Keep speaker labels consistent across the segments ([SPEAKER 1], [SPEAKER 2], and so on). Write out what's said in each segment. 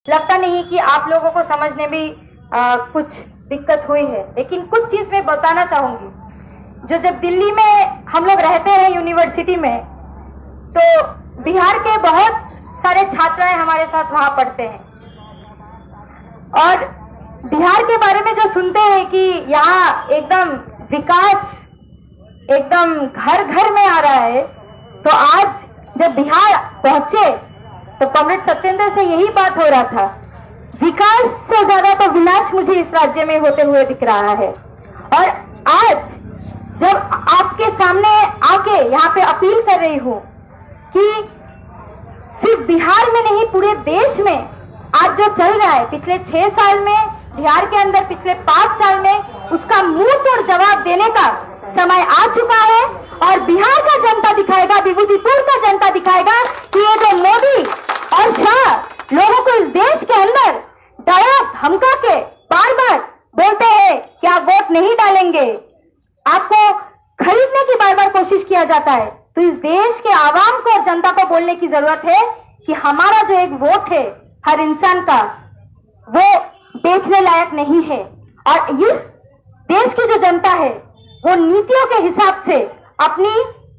[SPEAKER 1] लगता नहीं कि आप लोगों को समझने में कुछ दिक्कत हुई है, लेकिन कुछ चीज मैं बताना चाहूंगी। जब दिल्ली में हम लोग रहते हैं यूनिवर्सिटी में, तो बिहार के बहुत सारे छात्राएं हमारे साथ वहां पढ़ते हैं, और बिहार के बारे में जो सुनते हैं कि यहाँ एकदम विकास एकदम घर घर में आ रहा है, तो आज जब बिहार पहुंचे तो कॉमरेड सत्येंद्र से यही बात हो रहा था, विकास से ज्यादा तो विनाश मुझे इस राज्य में होते हुए दिख रहा है। और आज जब आपके सामने आके यहाँ पे अपील कर रही हूँ कि सिर्फ बिहार में नहीं पूरे देश में आज जो चल रहा है, पिछले 6 साल में बिहार के अंदर, पिछले 5 साल में, उसका मुंह तोड़ जवाब देने का समय आ चुका है। और बिहार का जनता दिखाएगा, विभूतिपुर का जनता दिखाएगा कि ये जो मोदी और शाह लोगों को इस देश के अंदर डरा धमका के बार बार बोलते हैं कि आप वोट नहीं डालेंगे, आपको खरीदने की बार बार कोशिश किया जाता है, तो इस देश के आवाम को और जनता को बोलने की जरूरत है कि हमारा जो एक वोट है हर इंसान का, वो बेचने लायक नहीं है। और इस देश की जो जनता है वो नीतियों के हिसाब से अपनी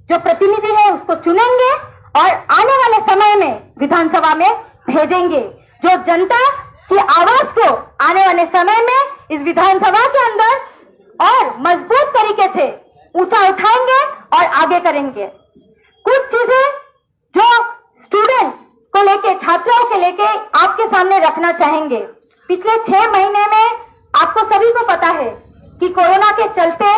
[SPEAKER 1] जो प्रतिनिधि है उसको चुनेंगे और आने वाले समय में विधानसभा में भेजेंगे। जो जनता की आवाज को आने वाले समय में इस विधानसभा के अंदर और मजबूत तरीके से ऊंचा उठाएंगे और आगे करेंगे। कुछ चीजें जो स्टूडेंट को लेके, छात्रों के लेके आपके सामने रखना चाहेंगे। पिछले 6 महीने में आपको सभी को पता है कि कोरोना के चलते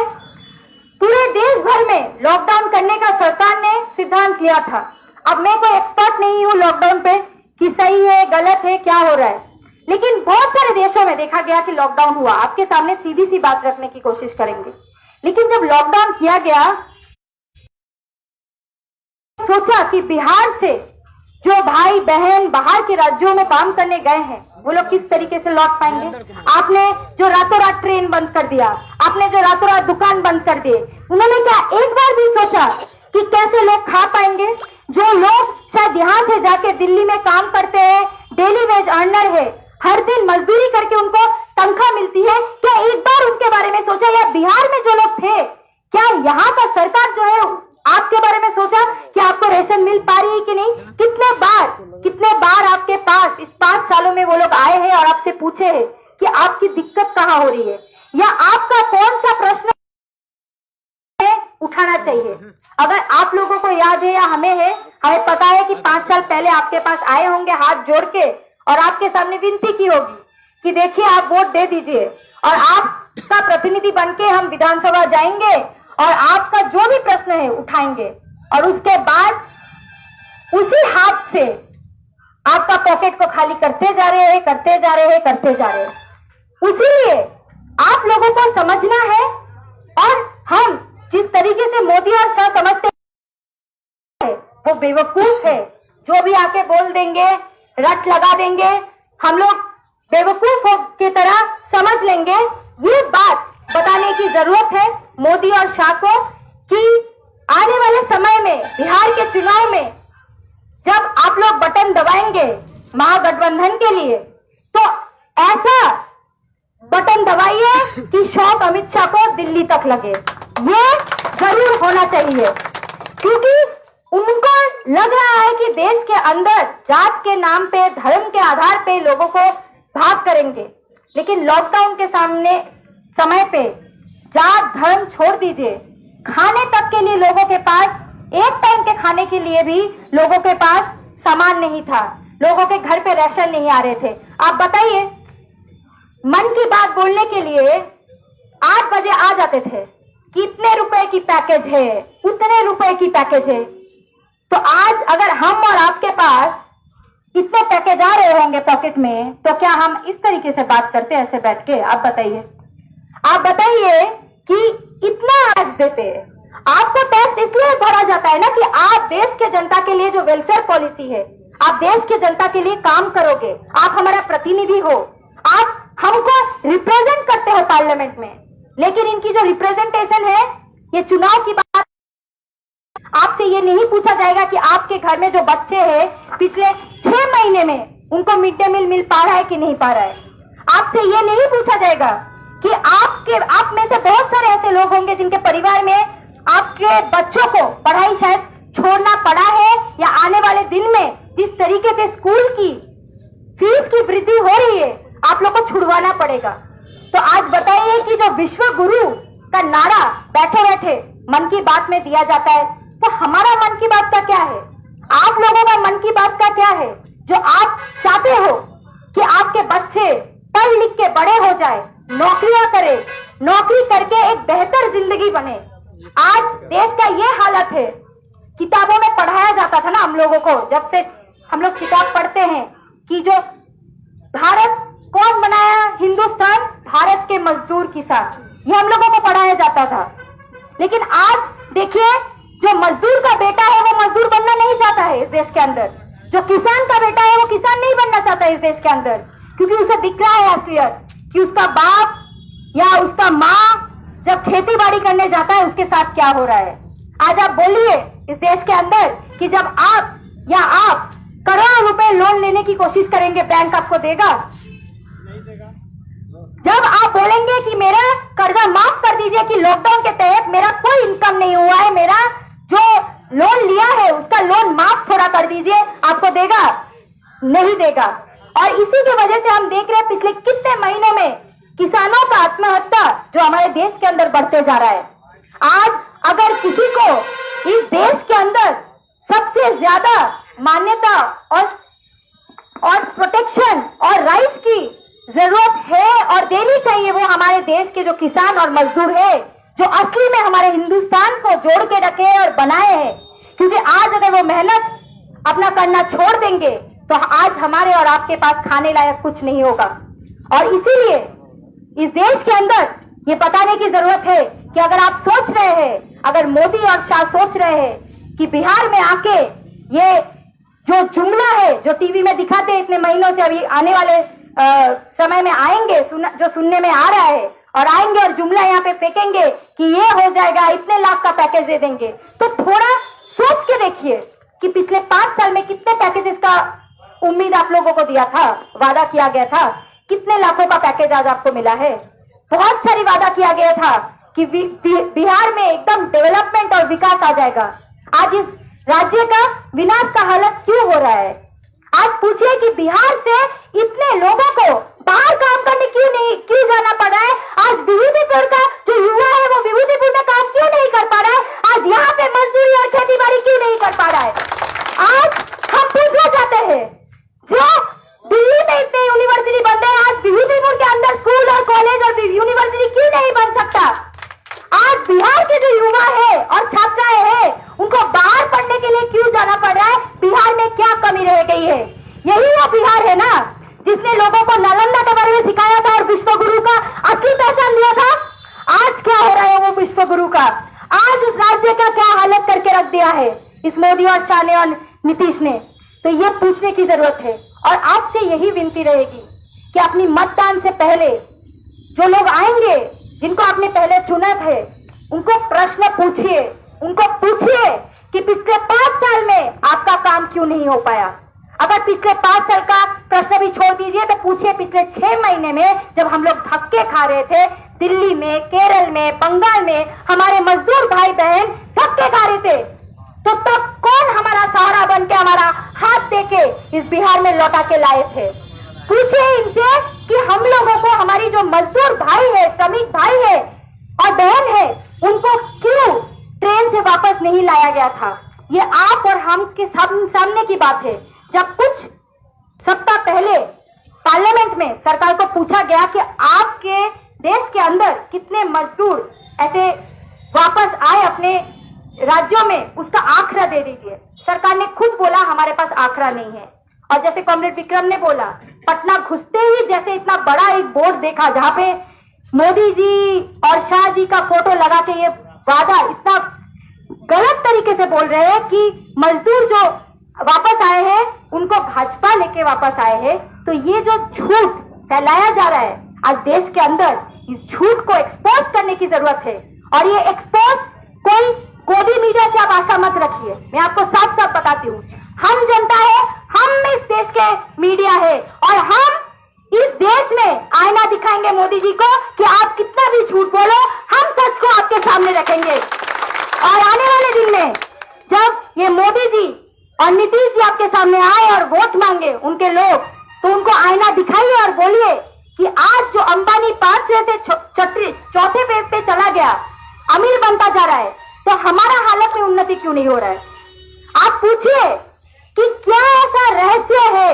[SPEAKER 1] पूरे देश भर में लॉकडाउन करने का सरकार ने सिद्धांत लिया था। अब मैं कोई एक्सपर्ट नहीं हूं लॉकडाउन पे कि सही है गलत है क्या हो रहा है, लेकिन बहुत सारे देशों में देखा गया कि लॉकडाउन हुआ। आपके सामने सीधी सी बात रखने की कोशिश करेंगे, लेकिन जब लॉकडाउन किया गया, सोचा कि बिहार से जो भाई बहन बाहर के राज्यों में काम करने गए हैं वो लोग किस तरीके से लौट पाएंगे। आपने जो रातों रात ट्रेन बंद कर दिया, आपने जो रातों रात दुकान बंद कर दिए, उन्होंने क्या एक बार भी सोचा कि कैसे लोग खा पाएंगे। जो लोग शायद यहाँ से जाके दिल्ली में काम करते हैं, डेली वेज अर्नर है, हर दिन मजदूरी करके उनको तनख्वाह मिलती है, क्या एक बार उनके बारे में सोचा? या बिहार में जो लोग थे, क्या यहाँ का सरकार जो है आपके बारे में सोचा कि आपको रेशन मिल पा रही है कि नहीं? कितने बार आपके पास इस 5 सालों में वो लोग आए हैं और आपसे पूछे हैं कि आपकी दिक्कत कहाँ हो रही है, या आपका कौन सा प्रश्न उठाना चाहिए? अगर आप लोगों को याद है या हमें पता है कि 5 साल पहले आपके पास आए होंगे हाथ जोड़ के और आपके सामने विनती की होगी कि देखिए आप वोट दे दीजिए और आपका प्रतिनिधि बनके हम विधानसभा जाएंगे और आपका जो भी प्रश्न है उठाएंगे, और उसके बाद उसी हाथ से आपका पॉकेट को खाली करते जा रहे हैं। इसीलिए आप लोगों को समझना है, और हम जिस तरीके से मोदी और शाह समझते हैं वो बेवकूफ है। जो भी आके बोल देंगे, रट लगा देंगे, हम लोग बेवकूफ की तरह समझ लेंगे। ये बात बताने की जरूरत है मोदी और शाह को कि आने वाले समय में बिहार के चुनाव में जब आप लोग बटन दबाएंगे महागठबंधन के लिए, तो ऐसा बटन दबाइए कि शौक अमित शाह को दिल्ली तक लगे। ये जरूर होना चाहिए, क्योंकि उनको लग रहा है कि देश के अंदर जात के नाम पे, धर्म के आधार पे लोगों को भाग करेंगे, लेकिन लॉकडाउन के सामने समय पे जात धर्म छोड़ दीजिए, खाने तक के लिए लोगों के पास, एक टाइम के खाने के लिए भी लोगों के पास सामान नहीं था, लोगों के घर पे राशन नहीं आ रहे थे। आप बताइए, मन की बात बोलने के लिए 8 बजे आ जाते थे, कितने रुपए की पैकेज है, उतने रुपए की पैकेज है। तो आज अगर हम और आपके पास इतने पैकेज आ रहे होंगे पॉकेट में, तो क्या हम इस तरीके से बात करते ऐसे बैठ के? आप बताइए कि इतना टैक्स देते हैं, आपको टैक्स इसलिए भरा जाता है ना कि आप देश के जनता के लिए जो वेलफेयर पॉलिसी है, आप देश की जनता के लिए काम करोगे, आप हमारा प्रतिनिधि हो, आप हमको रिप्रेजेंट करते हो पार्लियामेंट में। लेकिन इनकी जो रिप्रेजेंटेशन है, ये चुनाव की बात, आपसे ये नहीं पूछा जाएगा कि आपके घर में जो बच्चे हैं पिछले 6 महीने में उनको मिड डे मील मिल पा रहा है कि नहीं पा रहा है। आपसे ये नहीं पूछा जाएगा कि आप में से बहुत सारे ऐसे लोग होंगे जिनके परिवार में आपके बच्चों को पढ़ाई शायद छोड़ना पड़ा है, या आने वाले दिन में जिस तरीके से स्कूल की फीस की वृद्धि हो रही है आप लोग को छुड़वाना पड़ेगा। तो आज बताइए कि जो विश्व गुरु का नारा बैठे बैठे मन की बात में दिया जाता है, तो हमारा मन की बात का क्या है, आप लोगों का मन की बात का क्या है, जो आप चाहते हो कि आपके बच्चे पढ़ लिख के बड़े हो जाए, नौकरियां करे, नौकरी करके एक बेहतर जिंदगी बने। आज देश का ये हालत है, किताबों में पढ़ाया जाता था ना हम लोगों को, जब से हम लोग किताब पढ़ते हैं कि जो भारत कौन बनाया, हिंदुस्तान, भारत के मजदूर किसान, ये हम लोगों को पढ़ाया जाता था। लेकिन आज देखिए, जो मजदूर का बेटा है वो मजदूर बनना नहीं चाहता है इस देश के अंदर, जो किसान का बेटा है वो किसान नहीं बनना चाहता है इस देश के अंदर, क्योंकि उसे दिख रहा है असलियत कि उसका बाप या उसका माँ जब खेती बाड़ी करने जाता है उसके साथ क्या हो रहा है। आज आप बोलिए इस देश के अंदर कि जब आप करोड़ों रुपए लोन लेने की कोशिश करेंगे, बैंक आपको देगा? नहीं देगा। जब आप बोलेंगे कि मेरा कर्जा माफ कर दीजिए कि लॉकडाउन के तहत मेरा कोई इनकम नहीं हुआ है, मेरा जो लोन लिया है उसका लोन माफ थोड़ा कर दीजिए, आपको देगा? नहीं देगा। और इसी की वजह से हम देख रहे हैं पिछले कितने महीनों में किसानों का आत्महत्या जो हमारे देश के अंदर बढ़ते जा रहा है। आज अगर किसी को इस देश के अंदर सबसे ज्यादा मान्यता और प्रोटेक्शन और राइट्स की जरूरत है और देनी चाहिए, वो हमारे देश के जो किसान और मजदूर है, जो असली में हमारे हिंदुस्तान को जोड़ के रखे हैं और बनाए हैं। क्योंकि आज अगर वो मेहनत अपना करना छोड़ देंगे तो आज हमारे और आपके पास खाने लायक कुछ नहीं होगा। और इसीलिए इस देश के अंदर ये बताने की जरूरत है कि अगर आप सोच रहे हैं, अगर मोदी और शाह सोच रहे हैं कि बिहार में आके ये जो जुमला है जो टीवी में दिखाते हैं इतने महीनों से, अभी आने वाले समय में आएंगे, जो सुनने में आ रहा है, और आएंगे और जुमला यहाँ पे फेंकेंगे कि ये हो जाएगा, इतने लाख का पैकेज दे देंगे, तो थोड़ा सोच के देखिए कि पिछले 5 साल में कितने पैकेजेस का उम्मीद आप लोगों को दिया था, वादा किया गया था, कितने लाखों का पैकेज आज आपको मिला है। बहुत सारी वादा किया गया था कि बिहार में एकदम डेवलपमेंट और विकास आ जाएगा। आज इस राज्य का विनाश का हालत क्यों हो रहा है? आज पूछिए कि बिहार से इतने लोगों को बाहर काम करने क्यों जाना पड़ रहा है? आज विभूतिपुर का जो युवा है वो विभूतिपुर में काम क्यों नहीं कर पा रहा है? आज यहाँ पे मजदूरी और खेती बाड़ी क्यों नहीं कर पा रहा है? आज हम पूछना चाहते हैं, जो दिल्ली में इतने यूनिवर्सिटी बन रहे हैं, आज विभूतिपुर के अंदर स्कूल और कॉलेज और यूनिवर्सिटी क्यों नहीं बन सकता? आज बिहार के जो युवा है और छात्राएं हैं उनको बाहर पढ़ने के लिए क्यों जाना पड़ रहा है? बिहार में क्या कमी रह गई है? यही वो बिहार है ना जिसने लोगों को नालंदा के बारे में सिखाया था और विश्व गुरु का असली पहचान दिया था। आज क्या हो रहा है वो विश्व गुरु का? आज उस राज्य का क्या हालत करके रख दिया है इस मोदी और शाह ने और नीतीश ने? तो ये पूछने की जरूरत है और आपसे यही विनती रहेगी कि अपनी मतदान से पहले जो लोग आएंगे, जिनको आपने पहले चुना थे, उनको प्रश्न पूछिए, उनको पूछिए कि पिछले 5 साल में आपका काम क्यों नहीं हो पाया। अगर पिछले 5 साल का प्रश्न भी छोड़ दीजिए तो पूछिए पिछले 6 महीने में जब हम लोग धक्के खा रहे थे, दिल्ली में, केरल में, बंगाल में हमारे मजदूर भाई बहन धक्के खा रहे थे, तो तब कौन हमारा सहारा बन के हमारा हाथ दे के इस बिहार में लौटा के लाए थे? पूछिए इनसे कि हम लोगों को, हमारी जो मजदूर भाई है, श्रमिक भाई है और बहन है, उनको क्यों ट्रेन से वापस नहीं लाया गया था? ये आप और हम के सामने की बात है। जब कुछ सप्ताह पहले पार्लियामेंट में सरकार को पूछा गया कि आपके देश के अंदर कितने मजदूर ऐसे वापस आए अपने राज्यों में, उसका आंकड़ा दे दीजिए। सरकार ने खुद बोला हमारे पास आंकड़ा नहीं है। और जैसे कॉमरेड विक्रम ने बोला, पटना घुसते ही जैसे इतना बड़ा एक बोर्ड देखा जहां पे मोदी जी और शाह जी का फोटो लगा के ये वादा इतना गलत तरीके से बोल रहे हैं कि मजदूर जो वापस आए हैं उनको भाजपा लेके वापस आए हैं। तो ये जो झूठ फैलाया जा रहा है आज देश के अंदर, इस झूठ को एक्सपोज करने की जरूरत है। और ये एक्सपोज कोई गोदी मीडिया से आप आशा मत रखिए। मैं आपको साफ साफ बताती हूँ, हम जनता है, हम इस देश के मीडिया है और हम इस देश में आईना दिखाएंगे मोदी जी को कि आप कितना भी झूठ बोलो, हम सच को आपके सामने रखेंगे। और आने वाले दिन में जब ये मोदी जी और नीतीश जी आपके सामने आए और वोट मांगे उनके लोग, तो उनको आईना दिखाइए और बोलिए कि आज जो अंबानी 5वें से चौथे पेज पे चला गया, अमीर बनता जा रहा है, तो हमारा हालत में उन्नति क्यों नहीं हो रहा है? आप पूछिए कि क्या ऐसा रहस्य है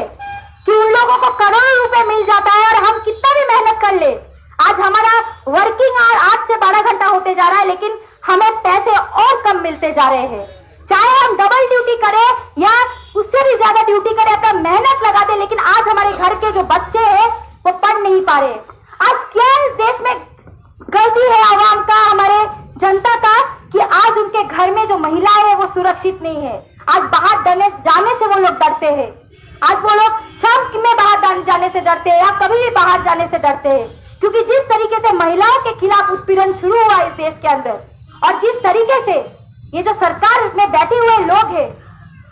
[SPEAKER 1] कि उन लोगों को करोड़ों रुपए मिल जाता है और हम कितना भी मेहनत कर ले। आज हमारा वर्किंग आवर 8 से 12 घंटा होते जा रहा है, लेकिन हमें पैसे और कम मिलते जा रहे हैं। चाहे हम डबल ड्यूटी करें या उससे भी ज्यादा ड्यूटी करें, अपना मेहनत लगा दे, लेकिन आज हमारे घर के जो बच्चे हैं वो पढ़ नहीं पा रहे। आज क्या इस देश में गलती है आवाम का, हमारे जनता का, कि आज उनके घर में जो महिलाएं है वो सुरक्षित नहीं है। आज बाहर जाने से वो लोग डरते हैं। आज वो लोग शम में बाहर जाने से डरते हैं या कभी भी बाहर जाने से डरते हैं, क्योंकि जिस तरीके से महिलाओं के खिलाफ उत्पीड़न शुरू हुआ इस देश के अंदर, और जिस तरीके से ये जो सरकार में बैठे हुए लोग हैं,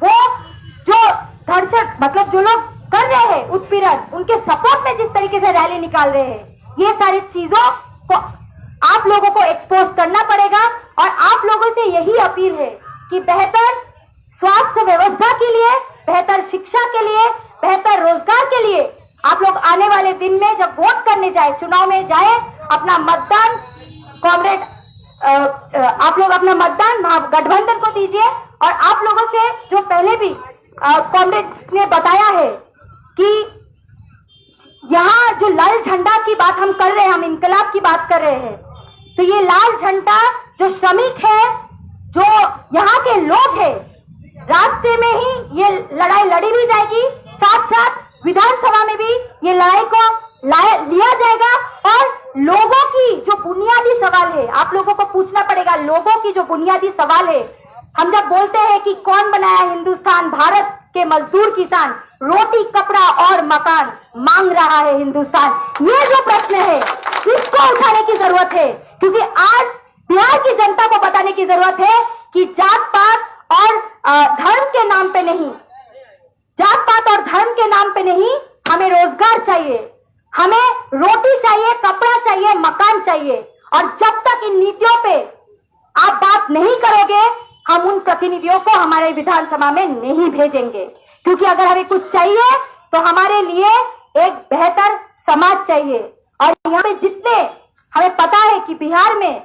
[SPEAKER 1] वो जो धर्षक मतलब जो लोग कर रहे हैं उत्पीड़न, उनके सपोर्ट में जिस तरीके से रैली निकाल रहे हैं, ये सारी चीजों को आप लोगों को एक्सपोज करना पड़ेगा। और आप लोगों से यही अपील है कि बेहतर स्वास्थ्य व्यवस्था के लिए, बेहतर शिक्षा के लिए, बेहतर रोजगार के लिए आप लोग आने वाले दिन में जब वोट करने जाए, चुनाव में जाए, अपना मतदान कॉमरेड आप लोग अपना मतदान गठबंधन को दीजिए। और आप लोगों से जो पहले भी कॉमरेड ने बताया है कि यहाँ जो लाल झंडा की बात हम कर रहे हैं, हम इनकलाब की बात कर रहे हैं, तो ये लाल झंडा जो श्रमिक है, जो यहाँ के लोग हैं, रास्ते में ही ये लड़ाई लड़ी भी जाएगी, साथ साथ विधानसभा में भी ये लड़ाई को लिया जाएगा। और लोगों की जो बुनियादी सवाल है, आप लोगों को पूछना पड़ेगा, लोगों की जो बुनियादी सवाल है, हम जब बोलते हैं कि कौन बनाया हिंदुस्तान, भारत के मजदूर किसान रोटी कपड़ा और मकान मांग रहा है हिंदुस्तान, ये जो प्रश्न है इसको उठाने की जरूरत है। क्योंकि आज बिहार की जनता को बताने की जरूरत है कि जात पात और धर्म के नाम पे नहीं, जात पात और धर्म के नाम पे नहीं, हमें रोजगार चाहिए, हमें रोटी चाहिए, कपड़ा चाहिए, मकान चाहिए। और जब तक इन नीतियों पे आप बात नहीं करोगे, हम उन प्रतिनिधियों को हमारे विधानसभा में नहीं भेजेंगे। क्योंकि अगर हमें कुछ चाहिए तो हमारे लिए एक बेहतर समाज चाहिए। और यहाँ पे जितने हमें पता है कि बिहार में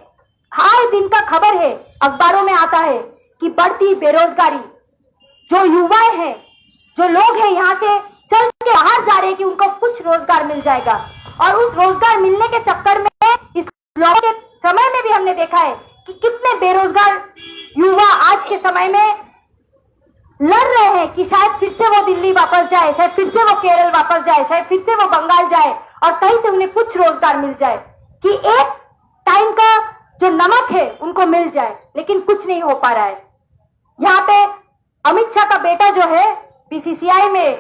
[SPEAKER 1] हर दिन का खबर है, अखबारों में आता है कि बढ़ती बेरोजगारी, जो युवाएं हैं, जो लोग हैं, यहाँ से चल के बाहर जा रहे हैं कि उनको कुछ रोजगार मिल जाएगा। और उस रोजगार मिलने के चक्कर में इस लॉकडाउन के समय में भी हमने देखा है कि कितने बेरोजगार युवा आज के समय में लड़ रहे हैं कि शायद फिर से वो दिल्ली वापस जाए, शायद फिर से वो केरल वापस जाए, शायद फिर से वो बंगाल जाए और कहीं से उन्हें कुछ रोजगार मिल जाए, कि एक टाइम का जो नमक है उनको मिल जाए। लेकिन कुछ नहीं हो पा रहा है। यहाँ पे अमित शाह का बेटा जो है बीसीसीआई में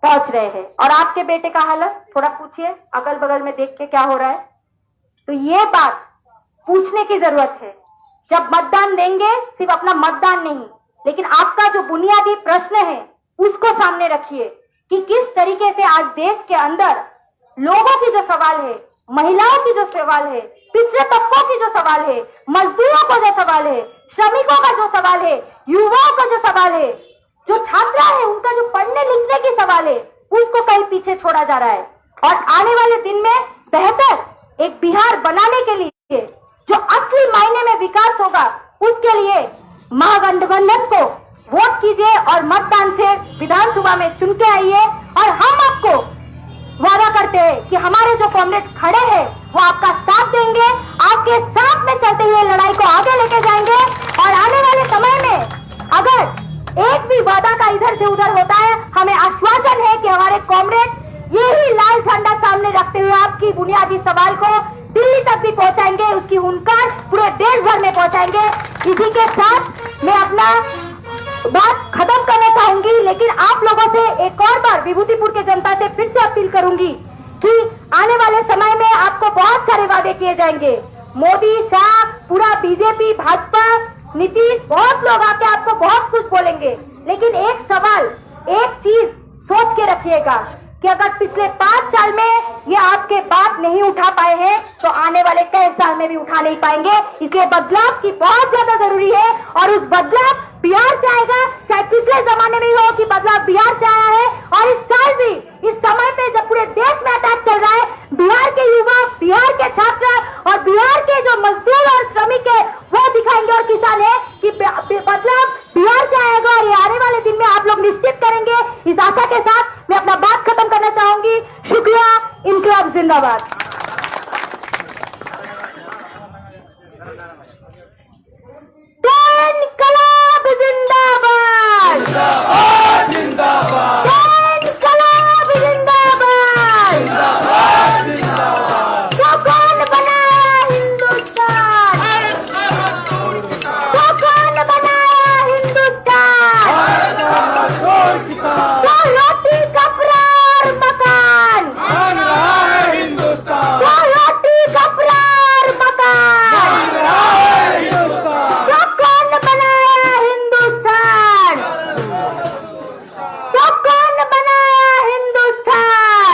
[SPEAKER 1] पहुंच रहे हैं, और आपके बेटे का हालत थोड़ा पूछिए, अगल बगल में देख के क्या हो रहा है। तो ये बात पूछने की जरूरत है। जब मतदान देंगे, सिर्फ अपना मतदान नहीं, लेकिन आपका जो बुनियादी प्रश्न है उसको सामने रखिए कि किस तरीके से आज देश के अंदर लोगों की जो सवाल है, महिलाओं की जो सवाल है, पिछड़े तबकों की जो सवाल है, मजदूरों का जो सवाल है, श्रमिकों का जो सवाल है, युवाओं का जो सवाल है, जो छात्रा है उनका जो पढ़ने लिखने की सवाल है, उसको कहीं पीछे छोड़ा जा रहा है। और आने वाले दिन में बेहतर एक बिहार बनाने के लिए जो असली मायने में विकास होगा, उसके लिए महागठबंधन को वोट कीजिए और मतदान से विधानसभा में चुन के आइए। और हम आपको वादा करते हैं कि हमारे जो कॉमरेड खड़े हैं वो आपका साथ देंगे, आपके साथ में चलते हुए लड़ाई को आगे लेके जाएंगे। और आने वाले समय में अगर एक भी वादा का इधर से उधर होता है, हमें आश्वासन है कि हमारे कॉमरेड यही लाल झंडा सामने रखते हुए आपकी बुनियादी सवाल को दिल्ली तक भी पहुंचाएंगे, उसकी हुनकार पूरे देश भर में पहुंचाएंगे। इसी के साथ मैं अपना बात खत्म करना चाहूंगी, लेकिन आप लोगों से एक और बार विभूतिपुर के जनता से फिर से अपील करूंगी कि आने वाले समय में आपको बहुत सारे वादे किए जाएंगे। मोदी, शाह, पूरा बीजेपी, भाजपा, नीतीश, बहुत लोग आके आपको बहुत कुछ बोलेंगे, लेकिन एक सवाल, एक चीज सोच के रखिएगा कि अगर पिछले 5 साल में ये आपके बात नहीं उठा पाए हैं तो आने वाले कई साल में भी उठा नहीं पाएंगे। इसलिए बदलाव की बहुत ज्यादा जरूरी है और उस बदलाव बिहार से आएगा, चाहे पिछले जमाने में हो कि बदलाव बिहार से आया है। और इस साल भी, इस समय पे जब पूरे देश में अटैक चल रहा है, बिहार के युवा, बिहार के छात्र और बिहार के जो मजदूर और श्रमिक है वो दिखाएंगे और किसान है कि बदलाव बिहार से आएगा और ये आने वाले दिन में आप लोग निश्चित करेंगे। इस आशा के साथ मैं अपना बात खत्म करना चाहूंगी। शुक्रिया। इनकलाब जिंदाबाद। इनकलाब जिंदाबाद,
[SPEAKER 2] जिंदाबाद जिंदाबाद,
[SPEAKER 1] इनकलाब जिंदाबाद,
[SPEAKER 2] जिंदाबाद जिंदाबाद।
[SPEAKER 1] तो कौन बनाया हिंदुस्तान, तो कौन बनाया हिंदुस्तान,
[SPEAKER 2] मजदूर किसान
[SPEAKER 1] तो रोटी कपड़ा और मकान,
[SPEAKER 2] मांग रहा है हिंदुस्तान,
[SPEAKER 1] तो रोटी कपड़ा और मकान,
[SPEAKER 2] मांग रहा है हिंदुस्तान।
[SPEAKER 1] तो कौन बनाया हिंदुस्तान, तो कौन बनाया हिंदुस्तान,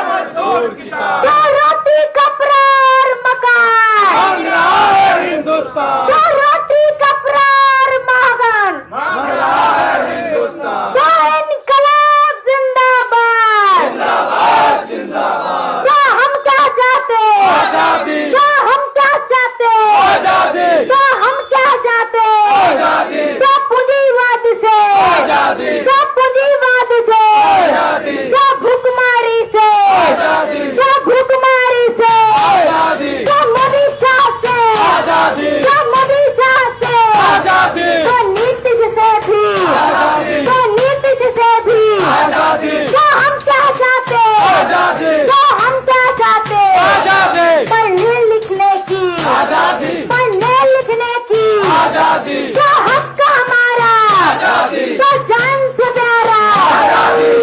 [SPEAKER 2] मजदूर किसान
[SPEAKER 1] तो रोटी कपड़ा और मकान,
[SPEAKER 2] मांग रहा है हिंदुस्तान,
[SPEAKER 1] तो रोटी कपड़ा और मकान,
[SPEAKER 2] मांग रहा है हिंदुस्तान।
[SPEAKER 1] तो इनकलाब जिंदाबाद।
[SPEAKER 2] जिंदाबाद जिंदाबाद।
[SPEAKER 1] क्या हम क्या चाहते,
[SPEAKER 2] आजादी
[SPEAKER 1] क्या हम क्या चाहते,
[SPEAKER 2] आजादी
[SPEAKER 1] क्या हम क्या चाहते,
[SPEAKER 2] आजादी
[SPEAKER 1] क्या पूंजीवाद से,
[SPEAKER 2] आजादी
[SPEAKER 1] क्या पूंजीवाद से,
[SPEAKER 2] आजादी
[SPEAKER 1] क्या भूखमारी से,
[SPEAKER 2] आजादी
[SPEAKER 1] क्या भूखमारी से,
[SPEAKER 2] आजादी
[SPEAKER 1] क्या मोदी शाह से,
[SPEAKER 2] आजादी
[SPEAKER 1] क्या मोदी शाह से,
[SPEAKER 2] आजादी
[SPEAKER 1] क्या नीतीश से भी,
[SPEAKER 2] आजादी
[SPEAKER 1] क्या नीतीश से भी,
[SPEAKER 2] आजादी
[SPEAKER 1] क्या हम क्या चाहते,
[SPEAKER 2] आजादी
[SPEAKER 1] क्या हम क्या चाहते,
[SPEAKER 2] आजादी
[SPEAKER 1] पढ़ने लिखने की,
[SPEAKER 2] आजादी
[SPEAKER 1] पढ़ने लिखने की,
[SPEAKER 2] आजादी
[SPEAKER 1] क्या हक हमारा,
[SPEAKER 2] आजादी
[SPEAKER 1] क्या जान से प्यारा,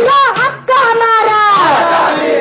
[SPEAKER 1] क्या हक हमारा,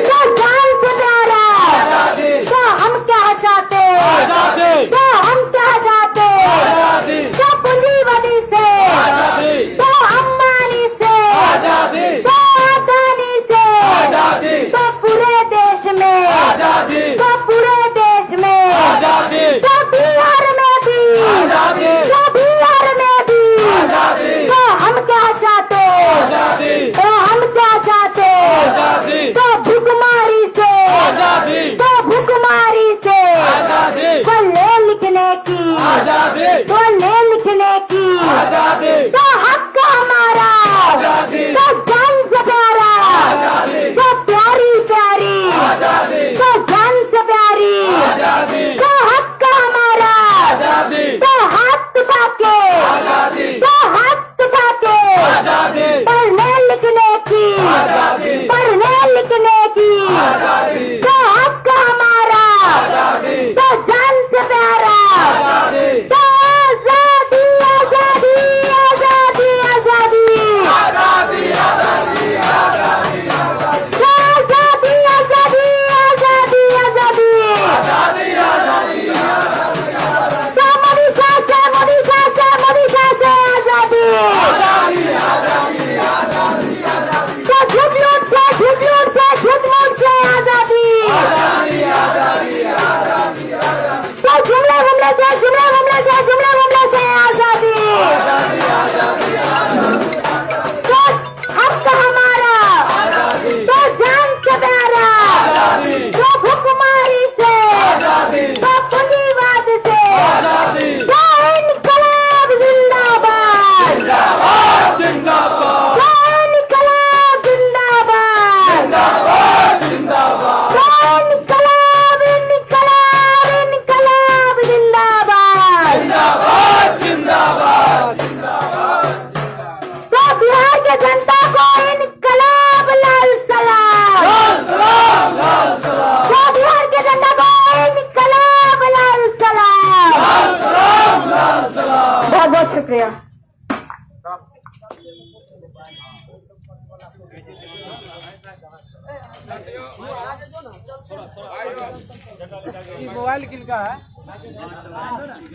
[SPEAKER 1] क्या जान से प्यारा,
[SPEAKER 2] आजादी
[SPEAKER 1] क्या हम क्या चाहते,
[SPEAKER 2] आजादी
[SPEAKER 1] क्या हम क्या चाहते,
[SPEAKER 2] आजादी
[SPEAKER 1] क्या पूंजीवादी से,
[SPEAKER 2] आजादी
[SPEAKER 1] तो अंबानी से,
[SPEAKER 2] आजादी
[SPEAKER 1] तो अदानी से,
[SPEAKER 2] आजादी
[SPEAKER 1] तो पूरे देश में,
[SPEAKER 2] आजादी
[SPEAKER 1] तो पूरे देश में,
[SPEAKER 2] आजादी
[SPEAKER 1] तो बिहार में भी,
[SPEAKER 2] आजादी
[SPEAKER 1] तो बिहार में भी,
[SPEAKER 2] आजादी
[SPEAKER 1] तो हम क्या चाहते,
[SPEAKER 2] आजादी
[SPEAKER 1] तो हम क्या चाहते,
[SPEAKER 2] आजादी
[SPEAKER 1] तो भूखमारी से,
[SPEAKER 2] आजादी
[SPEAKER 1] तो भूखमारी से,
[SPEAKER 2] आजादी
[SPEAKER 1] पढ़ने लिखने की,
[SPEAKER 2] आजादी
[SPEAKER 1] पढ़ने लिखने की,
[SPEAKER 2] आजादी
[SPEAKER 1] तो हक हमारा,
[SPEAKER 2] आजादी
[SPEAKER 1] तो जान से प्यारा,
[SPEAKER 2] आजादी
[SPEAKER 1] तो प्यारी प्यारी,
[SPEAKER 2] आजादी
[SPEAKER 1] तो जान से प्यारी,
[SPEAKER 2] आजादी
[SPEAKER 1] तो हक हमारा,
[SPEAKER 2] आजादी
[SPEAKER 1] तो हाथ उठा के,
[SPEAKER 2] आजादी
[SPEAKER 1] तो हाथ उठा के,
[SPEAKER 2] आजादी
[SPEAKER 1] पढ़ने लिखने की,
[SPEAKER 2] आजादी
[SPEAKER 1] पढ़ने लिखने की,
[SPEAKER 2] आजादी
[SPEAKER 1] तो हक हमारा,
[SPEAKER 2] आजादी
[SPEAKER 1] तो जान से प्यारा,
[SPEAKER 2] आजादी
[SPEAKER 1] तो आजादी आजादी आजादी आजादी,
[SPEAKER 2] आजादी आजादी
[SPEAKER 1] तो आजादी आजादी आजादी आजादी,
[SPEAKER 2] आजादी आजादी
[SPEAKER 1] तो मोदी शाह से, मोदी शाह से, मोदी शाह से आजादी, तो झूठ लूट से, झूठ लूट से, झूठ मूठ से आजादी, तो जुमले हमले से, जुमले हमले से, जुमले हमले से आजादी, तो हक हमारा, तो जान से प्यारा, तो भूखमारी से, तो पूंजीवाद से, तो इनकलाब जिंदाबाद,
[SPEAKER 2] जिंदाबाद
[SPEAKER 1] तो इनकलाब जिंदाबाद,
[SPEAKER 2] जिंदाबाद
[SPEAKER 1] तो इनकलाब इनकलाब इनकलाब जिंदाबाद,
[SPEAKER 2] जिंदाबाद
[SPEAKER 1] तो बिहार के जनता को इनकलाब लाल सलाम, तो बिहार के जनता को इनकलाब लाल सलाम। बहुत बहुत शुक्रिया।
[SPEAKER 2] मोबाइल किनका है?